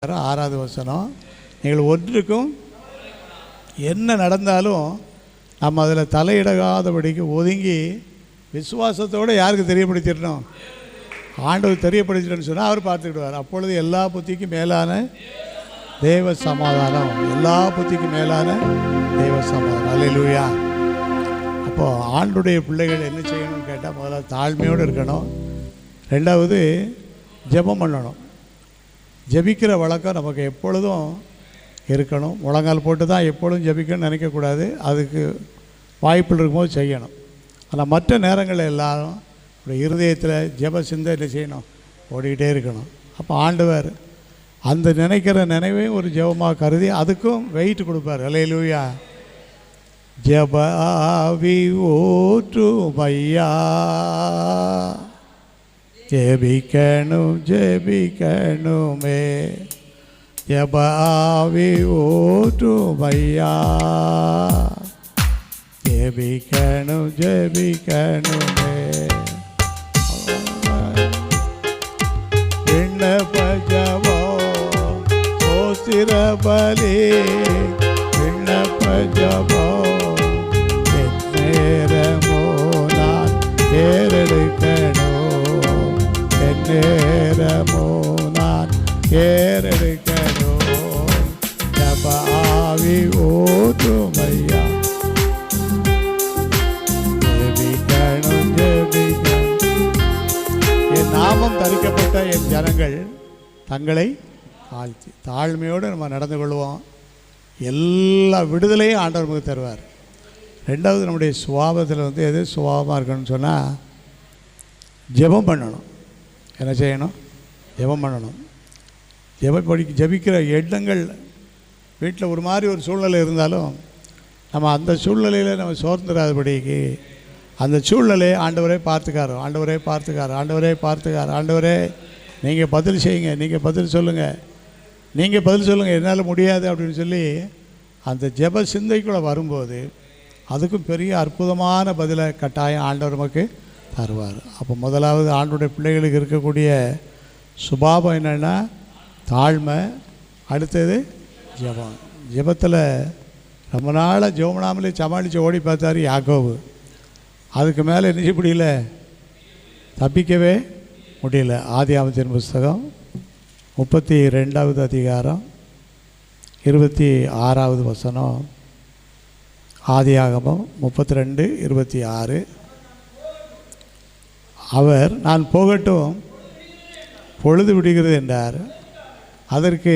6வது வசனம். நீங்கள் ஒன்றுக்கும் என்ன நடந்தாலும் நம்ம அதில் தலையிடாதபடிக்கு ஒதுங்கி விசுவாசத்தோடு யாருக்கு தெரியப்படுத்திடணும்? ஆண்டவர் தெரியப்படுத்திட்டோன்னு சொன்னால் அவர் பார்த்துக்கிடுவார். அப்பொழுது எல்லா புத்திக்கும் மேலான தேவ சமாதானம், எல்லா புத்திக்கும் மேலான தேவ சமாதானம். அல்லேலூயா. அப்போது ஆண்டுடைய பிள்ளைகள் என்ன செய்யணும்னு கேட்டால், முதல்ல தாழ்மையோடு இருக்கணும். ரெண்டாவது ஜெபம் பண்ணணும். ஜெபிக்கிற வழக்கம் நமக்கு எப்பொழுதும் இருக்கணும். முழங்கால் போட்டு தான் எப்பொழுதும் ஜெபிக்கணும்னு நினைக்கக்கூடாது. அதுக்கு வாய்ப்பில் இருக்கும்போது செய்யணும். ஆனால் மற்ற நேரங்களில் எல்லாரும் இருதயத்தில் ஜெப சிந்தை செய்யணும், ஓடிக்கிட்டே இருக்கணும். அப்போ ஆண்டவர் அந்த நினைக்கிற நினைவையும் ஒரு ஜெபமாக கருதி அதுக்கும் வெயிட் கொடுப்பார். அல்லேலூயா. ஜெப ஆவி ஊற்றுமையா, ஜெபிக்கணும் ஜெபிக்கணுமே, ஜெப ஆவி ஊற்றுமையா, ஜெபிக்கணும் ஜெபிக்கணுமே. விண்ணப்ப ஜெபம் ஸ்தோத்திர பலி, விண்ணப்ப ஜெபம் எந்நேரமோ நான் ஏறெடுக்கணும், எந்நேரமோ நான் ஏறெடுக்கணும், ஜெப ஆவி ஊற்றுமையா, ஜெபிக்கணும் ஜெபிக்கணும். என் நாமம் தரிக்கப்பட்ட என் ஜனங்கள் தங்களை தாழ்த்தி தாழ்மையோடு நம்ம நடந்து கொள்வோம். எல்லா விடுதலையும் ஆண்டவர் நமக்கு தருவார். ரெண்டாவது, நம்முடைய சுபாவத்தில் எது சுபாவமாக இருக்கணும்னு சொன்னால் ஜெபம் பண்ணணும். என்ன செய்யணும்? ஜெபம் பண்ணணும். ஜெபிக்கிற எண்ணங்கள் வீட்டில் ஒரு மாதிரி ஒரு சூழ்நிலை இருந்தாலும் நம்ம அந்த சூழ்நிலையில் நம்ம சோர்ந்துடாதபடிக்கு அந்த சூழ்நிலையை ஆண்டவரே பார்த்துக்காரு, ஆண்டவரே பார்த்துக்காரு, ஆண்டவரே பார்த்துக்காரு. ஆண்டவரே நீங்கள் பதில் செய்யுங்க, நீங்கள் பதில் சொல்லுங்கள், நீங்கள் பதில் சொல்லுங்கள், என்னால் முடியாது அப்படின்னு சொல்லி அந்த ஜெப சிந்தைக்குள்ளே வரும்போது அதுக்கும் பெரிய அற்புதமான பதிலை கட்டாயம் ஆண்டவர் நமக்கு தருவார். அப்போ முதலாவது ஆண்டவருடைய பிள்ளைகளுக்கு இருக்கக்கூடிய சுபாவம் என்னென்னா தாழ்மை. அடுத்தது ஜெபம். ஜெபத்தில் ரொம்ப நாளாக ஜெபம்னாமலே சமாளித்து ஓடி பார்த்தார் யாக்கோபு. அதுக்கு மேலே என்ன முடியல, தப்பிக்கவே முடியல. ஆதியாகமத்தின் புஸ்தகம் 32வது அதிகாரம் 26வது வசனம். ஆதியாகமம் 32:26. அவர் நான் போகட்டும் பொழுது விடுகிறது என்றார். அதற்கு